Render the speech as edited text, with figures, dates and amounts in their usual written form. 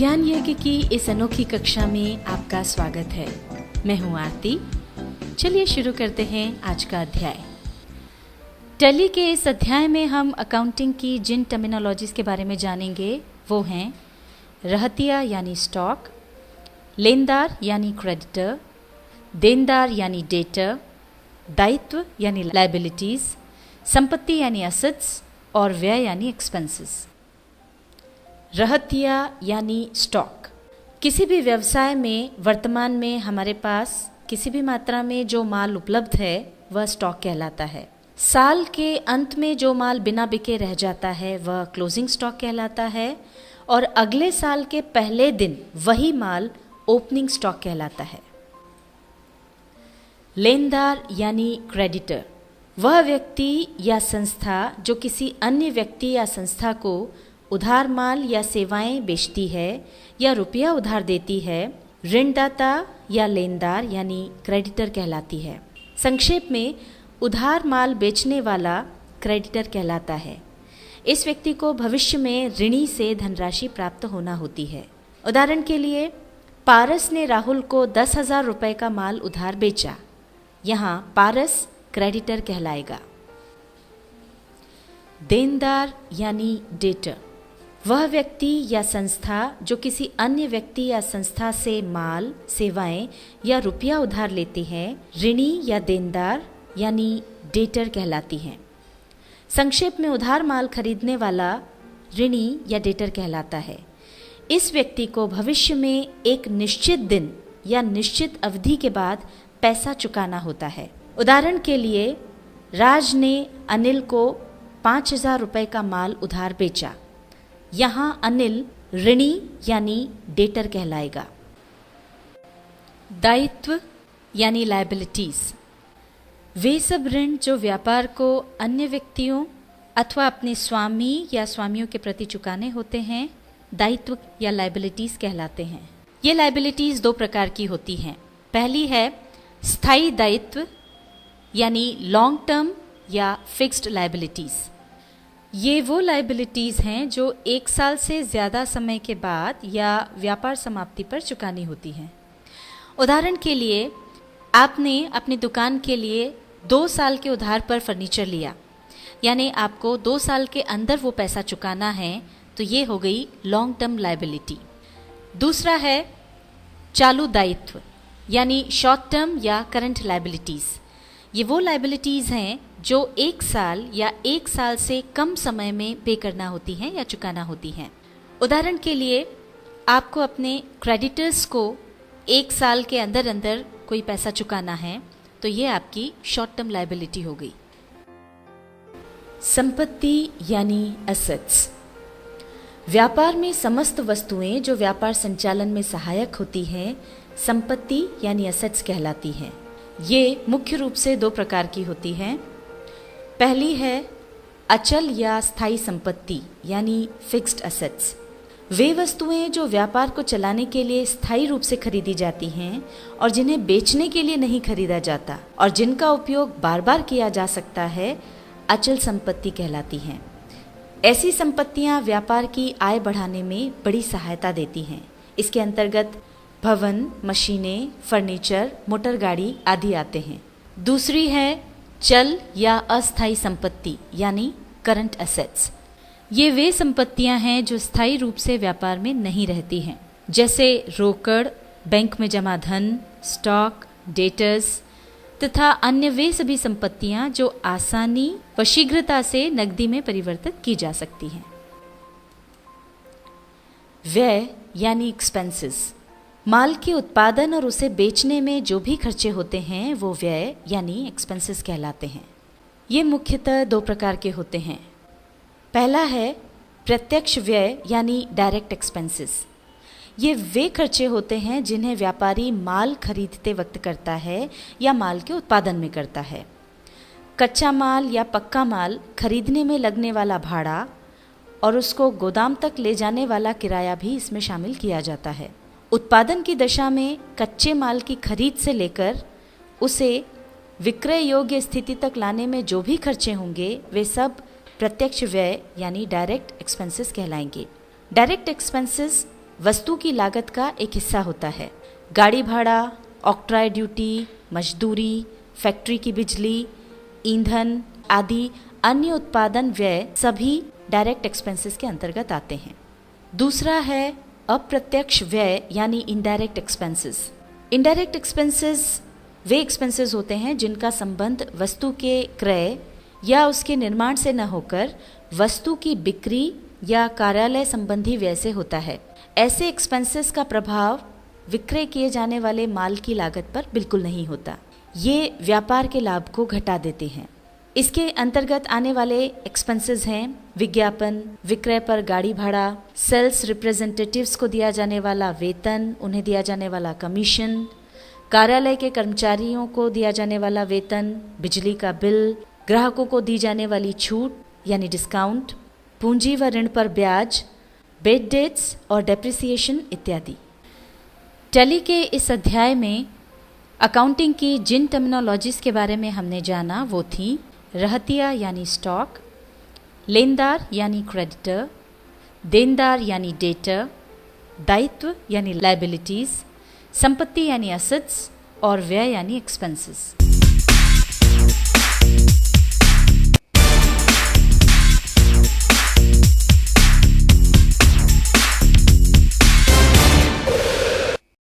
ज्ञान यज्ञ की इस अनोखी कक्षा में आपका स्वागत है। मैं हूं आरती। चलिए शुरू करते हैं आज का अध्याय। टैली के इस अध्याय में हम अकाउंटिंग की जिन टर्मिनोलॉजीज के बारे में जानेंगे वो हैं रहतिया यानी स्टॉक, लेनदार यानी क्रेडिटर, देनदार यानी डेटर, दायित्व यानी लायबिलिटीज, संपत्ति यानी एसेट्स और व्यय यानी एक्सपेंसेस। रहतिया यानी स्टॉक। किसी भी व्यवसाय में वर्तमान में हमारे पास किसी भी मात्रा में जो माल उपलब्ध है वह स्टॉक कहलाता है। साल के अंत में जो माल बिना बिके रह जाता है वह क्लोजिंग स्टॉक कहलाता है और अगले साल के पहले दिन वही माल ओपनिंग स्टॉक कहलाता है। लेनदार यानी क्रेडिटर, वह व्यक्ति या संस्था जो किसी अन्य व्यक्ति या संस्था को उधार माल या सेवाएं बेचती है या रुपया उधार देती है, ऋणदाता या लेनदार यानी क्रेडिटर कहलाती है। संक्षेप में उधार माल बेचने वाला क्रेडिटर कहलाता है। इस व्यक्ति को भविष्य में ऋणी से धनराशि प्राप्त होना होती है। उदाहरण के लिए पारस ने राहुल को 10,000 रुपये का माल उधार बेचा। यहाँ पारस क्रेडिटर कहलाएगा। देनदार यानी डेटर, वह व्यक्ति या संस्था जो किसी अन्य व्यक्ति या संस्था से माल, सेवाएं या रुपया उधार लेती है, ऋणी या देनदार यानी डेटर कहलाती हैं। संक्षेप में उधार माल खरीदने वाला ऋणी या डेटर कहलाता है। इस व्यक्ति को भविष्य में एक निश्चित दिन या निश्चित अवधि के बाद पैसा चुकाना होता है। उदाहरण के लिए राज ने अनिल को 5,000 रुपये का माल उधार बेचा। यहाँ अनिल ऋणी यानी डेटर कहलाएगा। दायित्व यानी लायबिलिटीज, वे सब ऋण जो व्यापार को अन्य व्यक्तियों अथवा अपने स्वामी या स्वामियों के प्रति चुकाने होते हैं, दायित्व या लायबिलिटीज कहलाते हैं। ये लायबिलिटीज दो प्रकार की होती हैं। पहली है स्थायी दायित्व यानी लॉन्ग टर्म या फिक्स्ड लायबिलिटीज। ये वो लायबिलिटीज़ हैं जो 1 साल से ज़्यादा समय के बाद या व्यापार समाप्ति पर चुकानी होती हैं। उदाहरण के लिए आपने अपनी दुकान के लिए 2 साल के उधार पर फर्नीचर लिया, यानी आपको 2 साल के अंदर वो पैसा चुकाना है, तो ये हो गई लॉन्ग टर्म लायबिलिटी। दूसरा है चालू दायित्व यानी शॉर्ट टर्म या करंट लायबिलिटीज़। ये वो लायबिलिटीज़ हैं जो 1 साल या 1 साल से कम समय में पे करना होती हैं या चुकाना होती हैं। उदाहरण के लिए आपको अपने क्रेडिटर्स को 1 साल के अंदर अंदर कोई पैसा चुकाना है, तो ये आपकी शॉर्ट टर्म लायबिलिटी हो गई। संपत्ति यानी एसेट्स, व्यापार में समस्त वस्तुएं जो व्यापार संचालन में सहायक होती हैं संपत्ति यानी एसेट्स कहलाती हैं। ये मुख्य रूप से 2 प्रकार की होती हैं। पहली है अचल या स्थायी संपत्ति यानी फिक्स्ड एसेट्स। वे वस्तुएं जो व्यापार को चलाने के लिए स्थायी रूप से खरीदी जाती हैं और जिन्हें बेचने के लिए नहीं खरीदा जाता और जिनका उपयोग बार बार किया जा सकता है, अचल संपत्ति कहलाती हैं। ऐसी संपत्तियां व्यापार की आय बढ़ाने में बड़ी सहायता देती हैं। इसके अंतर्गत भवन, मशीनें, फर्नीचर, मोटर गाड़ी आदि आते हैं। दूसरी है चल या अस्थायी संपत्ति यानी करंट एसेट्स। ये वे संपत्तियां हैं जो स्थायी रूप से व्यापार में नहीं रहती हैं, जैसे रोकड़, बैंक में जमा धन, स्टॉक, डेटर्स तथा अन्य वे सभी संपत्तियां जो आसानी व शीघ्रता से नकदी में परिवर्तित की जा सकती हैं। व्यय यानी एक्सपेंसेस, माल के उत्पादन और उसे बेचने में जो भी खर्चे होते हैं वो व्यय यानी एक्सपेंसेस कहलाते हैं। ये मुख्यतः 2 प्रकार के होते हैं। पहला है प्रत्यक्ष व्यय यानी डायरेक्ट एक्सपेंसेस। ये वे खर्चे होते हैं जिन्हें व्यापारी माल खरीदते वक्त करता है या माल के उत्पादन में करता है। कच्चा माल या पक्का माल खरीदने में लगने वाला भाड़ा और उसको गोदाम तक ले जाने वाला किराया भी इसमें शामिल किया जाता है। उत्पादन की दशा में कच्चे माल की खरीद से लेकर उसे विक्रय योग्य स्थिति तक लाने में जो भी खर्चे होंगे वे सब प्रत्यक्ष व्यय यानी डायरेक्ट एक्सपेंसेस कहलाएंगे। डायरेक्ट एक्सपेंसेस वस्तु की लागत का एक हिस्सा होता है। गाड़ी भाड़ा, ऑक्ट्राय ड्यूटी, मजदूरी, फैक्ट्री की बिजली, ईंधन आदि अन्य उत्पादन व्यय सभी डायरेक्ट एक्सपेंसेस के अंतर्गत आते हैं। दूसरा है अप्रत्यक्ष व्यय यानी इनडायरेक्ट एक्सपेंसेस। इनडायरेक्ट एक्सपेंसेस वे एक्सपेंसेस होते हैं जिनका संबंध वस्तु के क्रय या उसके निर्माण से न होकर वस्तु की बिक्री या कार्यालय संबंधी व्यय से होता है। ऐसे एक्सपेंसेस का प्रभाव विक्रय किए जाने वाले माल की लागत पर बिल्कुल नहीं होता। ये व्यापार के लाभ को घटा देते हैं। इसके अंतर्गत आने वाले एक्सपेंसेस हैं विज्ञापन, विक्रय पर गाड़ी भाड़ा, सेल्स रिप्रेजेंटेटिव्स को दिया जाने वाला वेतन, उन्हें दिया जाने वाला कमीशन, कार्यालय के कर्मचारियों को दिया जाने वाला वेतन, बिजली का बिल, ग्राहकों को दी जाने वाली छूट यानी डिस्काउंट, पूंजी व ऋण पर ब्याज, बेड डेट्स और डेप्रिसिएशन इत्यादि। टैली के इस अध्याय में अकाउंटिंग की जिन टर्मिनोलॉजीज के बारे में हमने जाना वो थी रहतिया यानी स्टॉक, लेनदार यानी क्रेडिटर, देनदार यानी डेटर, दायित्व यानी लायबिलिटीज, संपत्ति यानी एसेट्स और व्यय यानी एक्सपेंसेस।